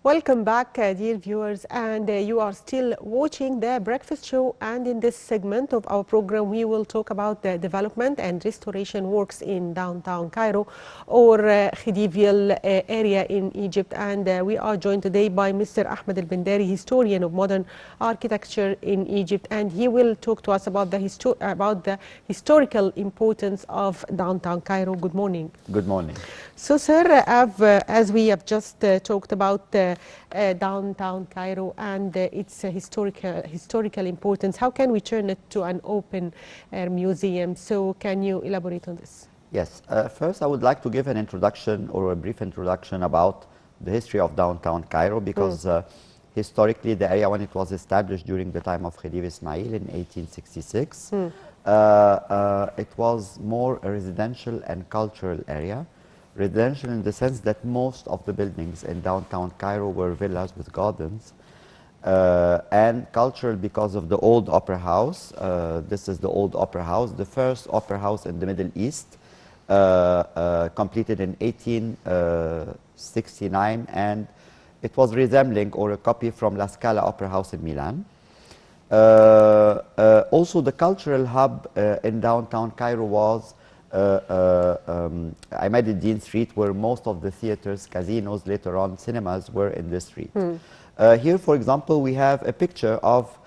Welcome back, dear viewers, and you are still watching the breakfast show. And in this segment of our program, we will talk about the development and restoration works in downtown Cairo or Khedivial area in Egypt. And we are joined today by Mr. Ahmed Bindari, historian of modern architecture in Egypt, and he will talk to us about the historical importance of downtown Cairo. Good morning. Good morning. So, sir, as we have just talked about downtown Cairo and its historical importance, how can we turn it to an open air museum? So, can you elaborate on this? Yes. First, I would like to give an introduction or a brief introduction about the history of downtown Cairo because historically the area, when it was established during the time of Khedive Ismail in 1866, it was more a residential and cultural area. Residential in the sense that most of the buildings in downtown Cairo were villas with gardens, and cultural because of the old opera house. This is the old opera house, the first opera house in the Middle East, completed in 1869, and it was resembling or a copy from La Scala Opera House in Milan. Also, the cultural hub in downtown Cairo was Ahmed Street, where most of the theaters, casinos, later on cinemas were in this street. Here, for example, we have a picture of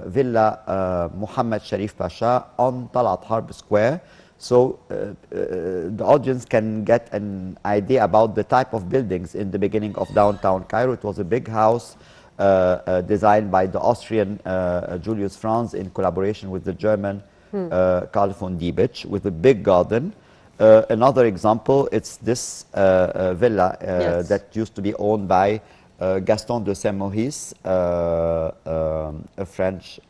Villa Muhammad Sharif Pasha on Talat Harb Square. So the audience can get an idea about the type of buildings in the beginning of downtown Cairo. It was a big house designed by the Austrian Julius Franz in collaboration with the German Karl von Diebitsch, with a big garden. Another example, it's this villa that used to be owned by Gaston de Saint-Maurice, a French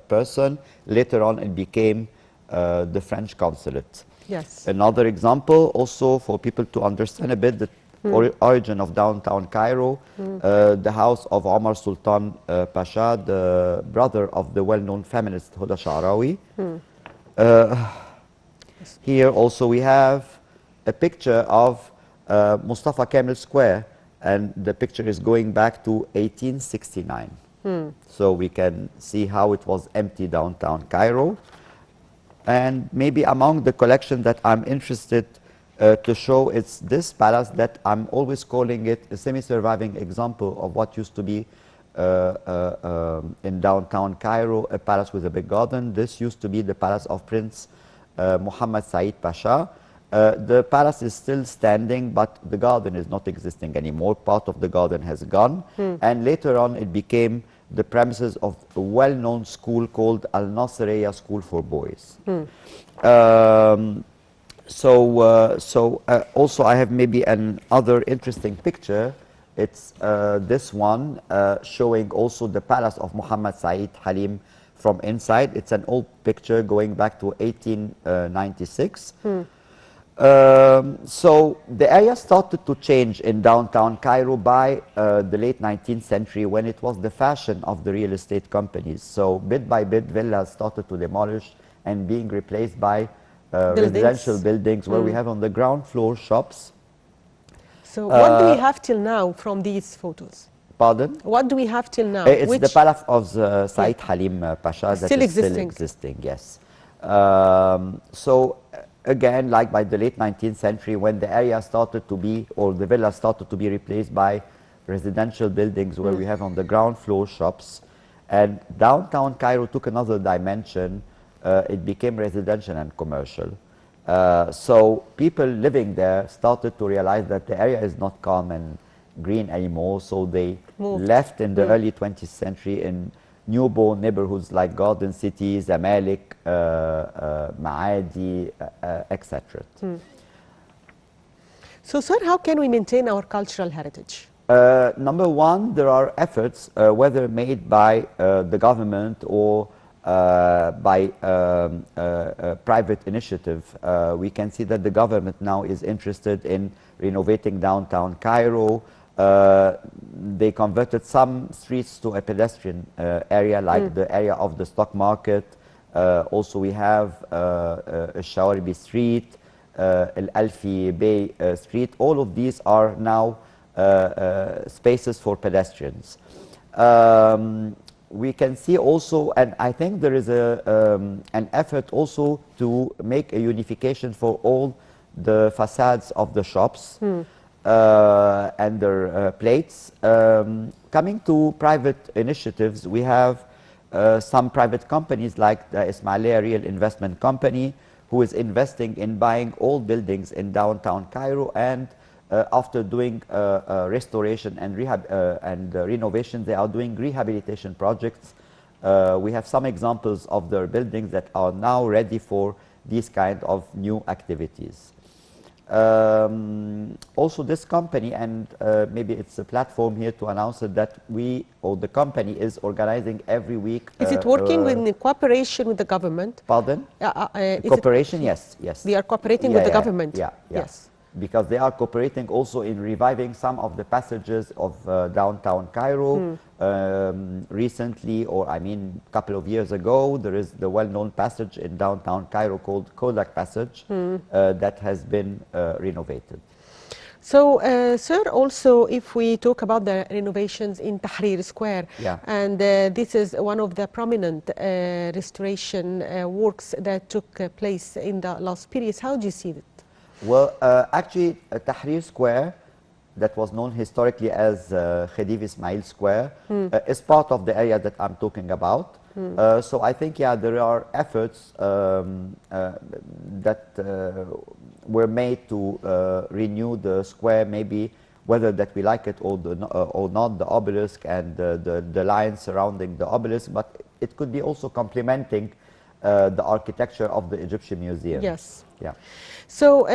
person. Later on, it became the French consulate. Yes. Another example, also for people to understand a bit the origin of downtown Cairo, the house of Omar Sultan Pasha, the brother of the well-known feminist Huda Sha'rawi. Here also we have a picture of Mustafa Kemal Square, and the picture is going back to 1869. So we can see how it was empty downtown Cairo. And maybe among the collection that I'm interested to show, it's this palace that I'm always calling it a semi-surviving example of what used to be in downtown Cairo, a palace with a big garden. This used to be the palace of Prince Muhammad Said Pasha. The palace is still standing, but the garden is not existing anymore. Part of the garden has gone. And later on, it became the premises of a well-known school called Al Nasiriyya School for Boys. Also, I have maybe another interesting picture. It's this one showing also the palace of Muhammad Said Halim from inside. It's an old picture going back to 1896. So the area started to change in downtown Cairo by the late 19th century, when it was the fashion of the real estate companies. So bit by bit, villas started to demolish and being replaced by residential buildings, where we have on the ground floor shops. So what do we have till now from these photos? Pardon? What do we have till now? It's the palace of Said Halim Pasha that Still is still existing, yes. So again, like by the late 19th century, when the area started to be, or the villas started to be replaced by residential buildings, where we have on the ground floor shops, and downtown Cairo took another dimension. It became residential and commercial. So people living there started to realize that the area is not calm and green anymore, so they left in the early 20th century in newborn neighborhoods like Garden City, Zamalek, Maadi, etc. So, sir, how can we maintain our cultural heritage? Number one, there are efforts, whether made by the government or by private initiative. We can see that the government now is interested in renovating downtown Cairo. They converted some streets to a pedestrian area, like the area of the stock market. Also, we have Shawarbi Street, Al Alfi Bay Street. All of these are now spaces for pedestrians. We can see also, and I think there is an effort also to make a unification for all the facades of the shops and their plates. Coming to private initiatives, we have some private companies like the Ismailia Real Investment Company, who is investing in buying old buildings in downtown Cairo, and after doing restoration and renovation, they are doing rehabilitation projects. We have some examples of their buildings that are now ready for these kind of new activities. Also, this company, and maybe it's a platform here to announce it, that we, or the company, is organizing every week. Is it working in cooperation with the government? Pardon? Cooperation, yes, yes. They are cooperating with the government? Yeah, yeah. Yes. Because they are cooperating also in reviving some of the passages of downtown Cairo. Recently, or I mean a couple of years ago, there is the well-known passage in downtown Cairo called Kodak Passage that has been renovated. So, sir, also if we talk about the renovations in Tahrir Square, and this is one of the prominent restoration works that took place in the last periods, how do you see it? Well, actually, Tahrir Square, that was known historically as Khedive Ismail Square, is part of the area that I'm talking about. So I think, yeah, there are efforts that were made to renew the square, maybe whether that we like it or not, the obelisk and the lines surrounding the obelisk, but it could be also complementing the architecture of the Egyptian Museum. Yes. Yeah. So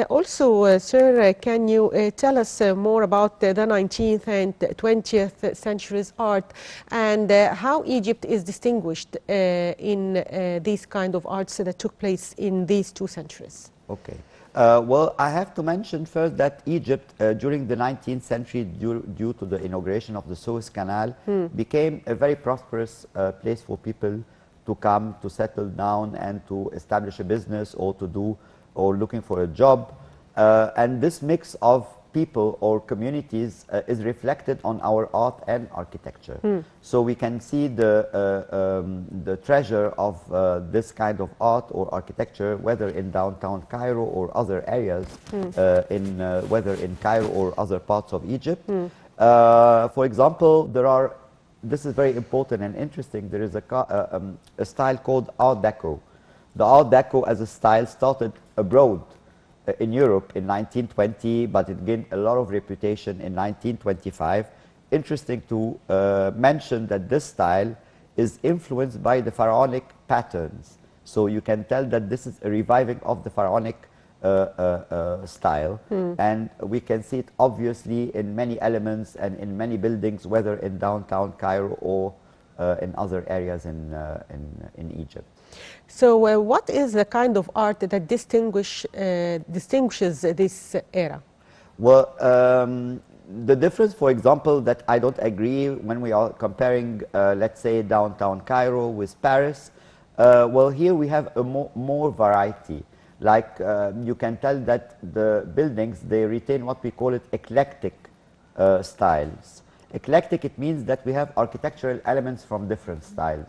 also, sir, can you tell us more about the 19th and 20th centuries art, and how Egypt is distinguished in these kind of arts that took place in these two centuries? Okay. Well, I have to mention first that Egypt, during the 19th century, due to the inauguration of the Suez Canal, became a very prosperous place for people to come, to settle down, and to establish a business, or to do, or looking for a job. And this mix of people or communities is reflected on our art and architecture. So we can see the treasure of this kind of art or architecture, whether in downtown Cairo or other areas, whether in Cairo or other parts of Egypt. For example, this is very important and interesting, there is a style called Art Deco. The Art Deco as a style started abroad in Europe in 1920, but it gained a lot of reputation in 1925. Interesting to mention that this style is influenced by the pharaonic patterns. So you can tell that this is a reviving of the pharaonic style, and we can see it obviously in many elements and in many buildings, whether in downtown Cairo or in other areas in Egypt. So what is the kind of art that distinguishes this era? Well, the difference, for example, that I don't agree when we are comparing, let's say, downtown Cairo with Paris. Well, here we have a more variety. Like you can tell that the buildings, they retain what we call it eclectic styles. Eclectic, it means that we have architectural elements from different styles,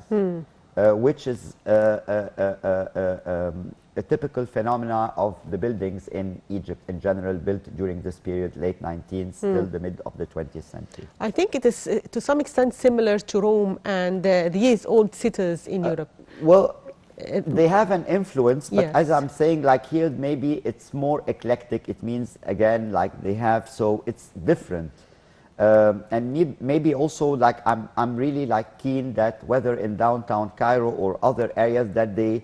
which is a typical phenomena of the buildings in Egypt in general, built during this period, late 19th till the mid of the 20th century. I think it is to some extent similar to Rome and these old cities in Europe. Well, they have an influence, but yes, as I'm saying, like here, maybe it's more eclectic. It means, again, like they have, so it's different. And maybe also, like I'm really like keen that whether in downtown Cairo or other areas, that they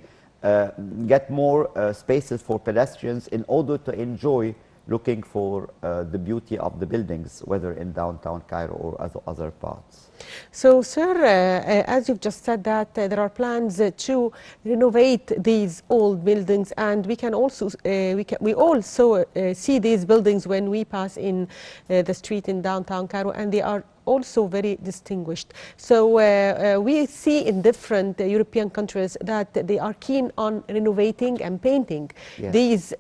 get more spaces for pedestrians in order to enjoy looking for the beauty of the buildings, whether in downtown Cairo or other parts. So, sir, as you've just said that there are plans to renovate these old buildings, and we can also we also see these buildings when we pass in the street in downtown Cairo, and they are also very distinguished. So we see in different European countries that they are keen on renovating and painting Yes.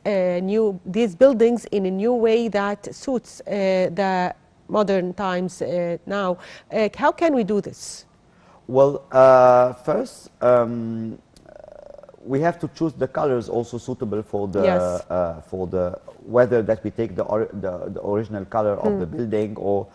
these buildings in a new way that suits the modern times now. How can we do this? Well, first, we have to choose the colors also suitable Yes. for the whether that we take the original color of the building, or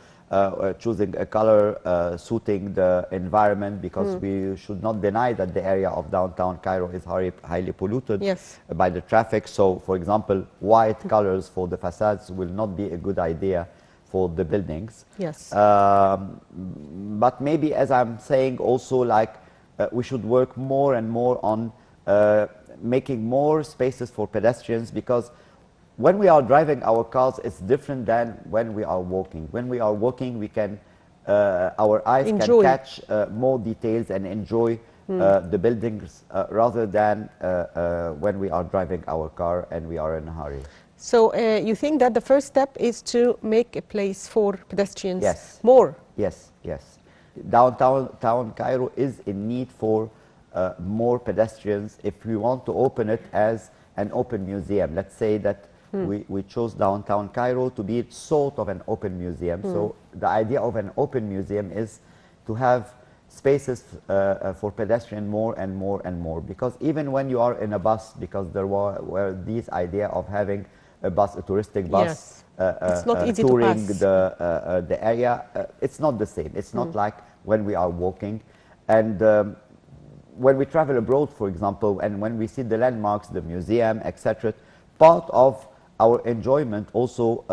choosing a color suiting the environment, because we should not deny that the area of downtown Cairo is highly polluted Yes. by the traffic. So, for example, white colors for the facades will not be a good idea for the buildings. Yes. But maybe, as I'm saying, also like we should work more and more on making more spaces for pedestrians, because when we are driving our cars, it's different than when we are walking. When we are walking, we can, our eyes Enjoy. can catch more details and enjoy the buildings rather than when we are driving our car and we are in a hurry. So you think that the first step is to make a place for pedestrians Yes. more? Yes, yes. Downtown Cairo is in need for more pedestrians if we want to open it as an open museum. Let's say that we chose downtown Cairo to be sort of an open museum. So the idea of an open museum is to have spaces for pedestrian more and more and more. Because even when you are in a bus, because there were these idea of having a bus, a touristic bus, Yes. It's not easy to touring pass. the area, it's not the same. It's not like when we are walking. And when we travel abroad, for example, and when we see the landmarks, the museum, etc., part of our enjoyment also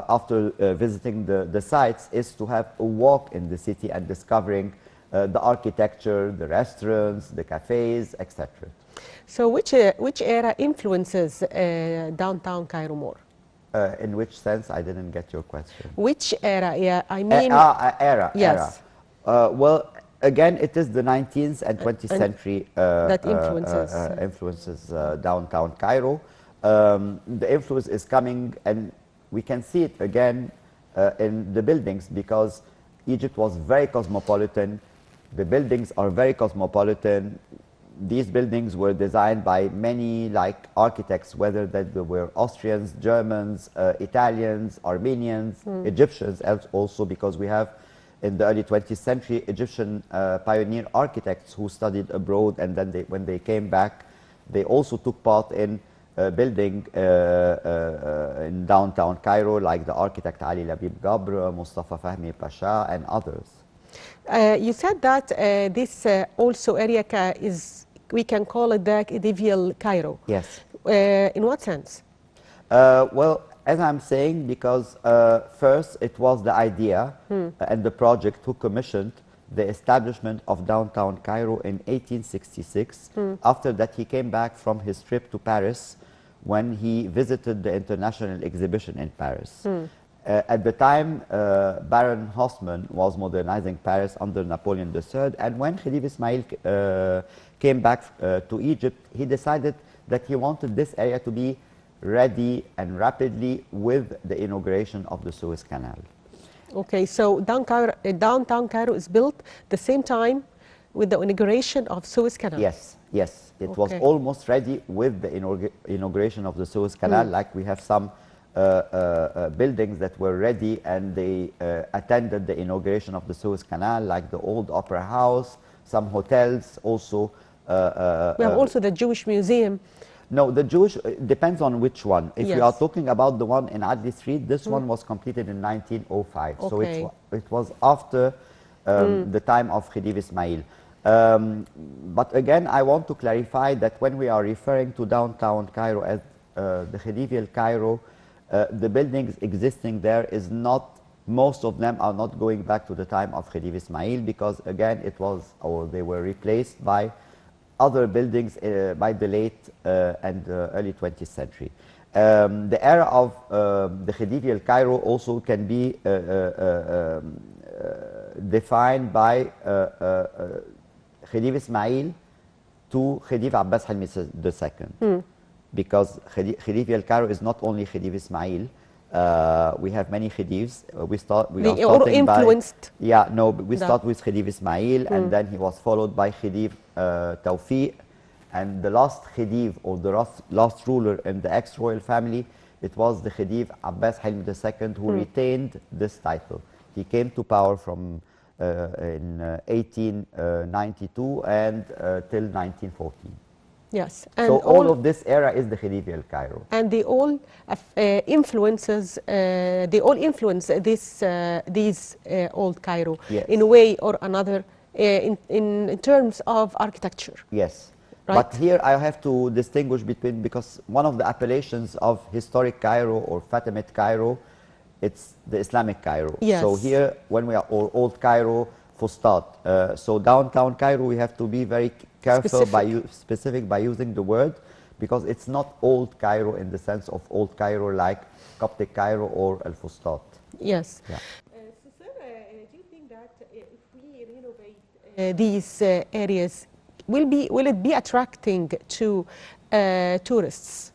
after visiting the sites is to have a walk in the city and discovering the architecture, the restaurants, the cafes, etc. So which era influences downtown Cairo more? In which sense? I didn't get your question. Which era? Yeah, I mean. Era. Yes. Well, again, it is the 19th and 20th century that influences influences downtown Cairo. The influence is coming, and we can see it again in the buildings, because Egypt was very cosmopolitan. The buildings are very cosmopolitan. These buildings were designed by many architects, whether that they were Austrians, Germans, Italians, Armenians, Egyptians also, because we have in the early 20th century Egyptian pioneer architects who studied abroad, and then when they came back, they also took part in building in downtown Cairo, like the architect Ali Labib Gabr, Mustafa Fahmi Pasha, and others. You said that this also area is, we can call it the medieval Cairo. Yes. In what sense? Well, as I'm saying, because first it was the idea and the project who commissioned the establishment of downtown Cairo in 1866. After that, he came back from his trip to Paris when he visited the international exhibition in Paris. At the time, Baron Haussmann was modernizing Paris under Napoleon III, and when Khedive Ismail came back to Egypt, he decided that he wanted this area to be ready and rapidly with the inauguration of the Suez Canal. Okay, so downtown Cairo is built the same time with the inauguration of Suez Canal. Yes, yes. It was almost ready with the inauguration of the Suez Canal, like we have some buildings that were ready and they attended the inauguration of the Suez Canal, like the old Opera House, some hotels also. We have also the Jewish Museum. No, the Jewish, depends on which one. If Yes. you are talking about the one in Adli Street, this one was completed in 1905. So it was after the time of Khedive Ismail. But again, I want to clarify that when we are referring to downtown Cairo as the Khedivial Cairo, the buildings existing there is not, most of them are not going back to the time of Khedive Ismail, because again it was, or they were replaced by other buildings by the late and early 20th century. The era of the Khedivial Cairo also can be defined by Khedive Ismail to Khedive Abbas Halmi II. Because Khedive al-Cairo is not only Khedive Ismail, we have many khedives. We They are all starting by influenced. yeah, no, we that. start with Khedive Ismail, and then he was followed by Khedive Tawfiq, and the last Khedive, or the last ruler in the ex-royal family, it was the Khedive Abbas Hilm II, who retained this title. He came to power from in 1892 and till 1914. Yes, and So all of this era is the Khedive al Cairo. and they all influence these old Cairo Yes. in a way or another in terms of architecture. Yes. Right. But here I have to distinguish between, because one of the appellations of historic Cairo or Fatimid Cairo, it's the Islamic Cairo. Yes. So here, when we are old Cairo, Fustat. So downtown Cairo, we have to be very careful specific by using the word, because it's not old Cairo in the sense of old Cairo like Coptic Cairo or Al Fustat. Yes. Yeah. So, sir, do you think that if we renovate these areas, will it be attracting to tourists?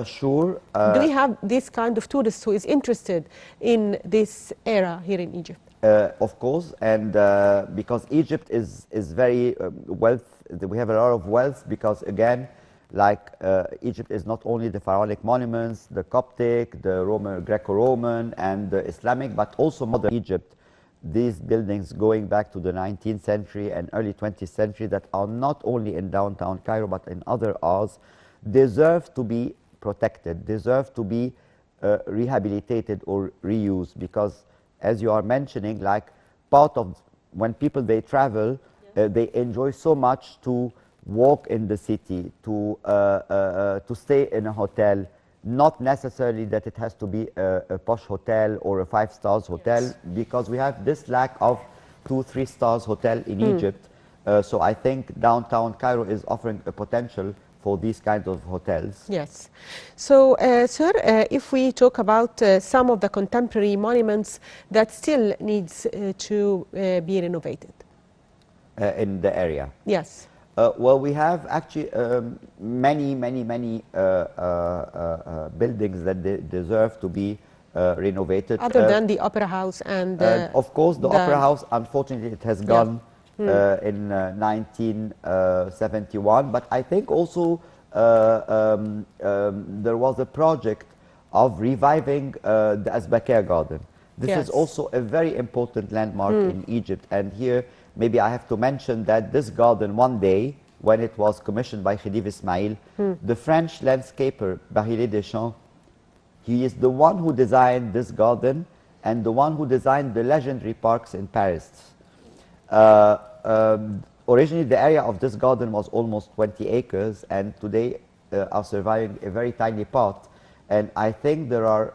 Sure. Do we have this kind of tourist who is interested in this era here in Egypt? Of course, and because Egypt is very wealth, we have a lot of wealth, because again, like Egypt is not only the pharaonic monuments, the Coptic, the Roman, Greco-Roman, and the Islamic, but also modern Egypt. These buildings going back to the 19th century and early 20th century that are not only in downtown Cairo but in other areas deserve to be protected, deserve to be rehabilitated or reused, because as you are mentioning, like part of when people they travel, they enjoy so much to walk in the city, to stay in a hotel, not necessarily that it has to be a posh hotel or a 5-star hotel, because we have this lack of 2-3 stars hotel in Egypt. So I think downtown Cairo is offering a potential for these kinds of hotels. Yes. So, sir, if we talk about some of the contemporary monuments that still needs to be renovated. In the area. Yes. Well, we have actually many buildings that deserve to be renovated. Other than the Opera House and of course, the Opera House, unfortunately, it has gone in 1971. But I think also there was a project of reviving the Azbakir Garden. This is also a very important landmark in Egypt. And here, maybe I have to mention that this garden, one day, when it was commissioned by Khedive Ismail, the French landscaper Bahilé Deschamps, he is the one who designed this garden and the one who designed the legendary parks in Paris. Originally, the area of this garden was almost 20 acres, and today are surviving a very tiny part. And I think there are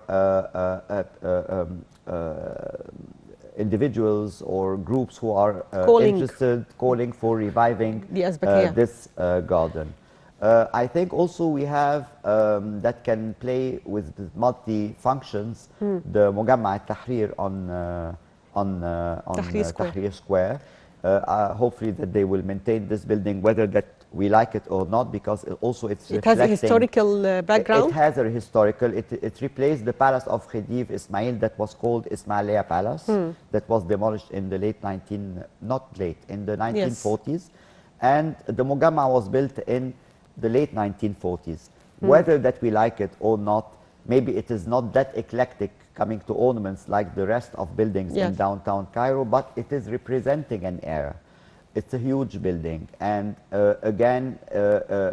individuals or groups who are interested, calling for reviving this garden. I think also we have that can play with the multi-functions, the Mugamma al-Tahrir on Tahrir Square. Hopefully that they will maintain this building, whether that we like it or not, because it has a historical background. It has a historical. It replaced the palace of Khedive Ismail that was called Ismailia Palace, that was demolished in the in the 1940s, and the Mugamma was built in the late 1940s. Whether that we like it or not, maybe it is not that eclectic coming to ornaments like the rest of buildings in downtown Cairo, but it is representing an era. It's a huge building, and again,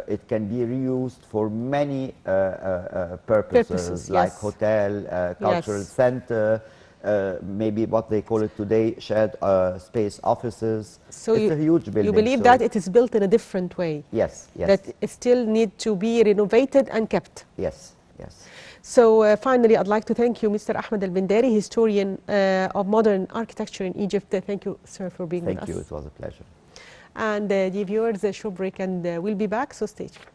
it can be reused for many purposes like hotel, cultural center, maybe what they call it today, shared space offices. So it's a huge building. You believe that it is built in a different way? Yes, yes. That it still need to be renovated and kept? Yes, yes. So finally, I'd like to thank you, Mr. Ahmed Al-Bindari, historian of modern architecture in Egypt. Thank you, sir, for being with us. Thank you. It was a pleasure. And the viewers, a short break, and we'll be back, so stay tuned.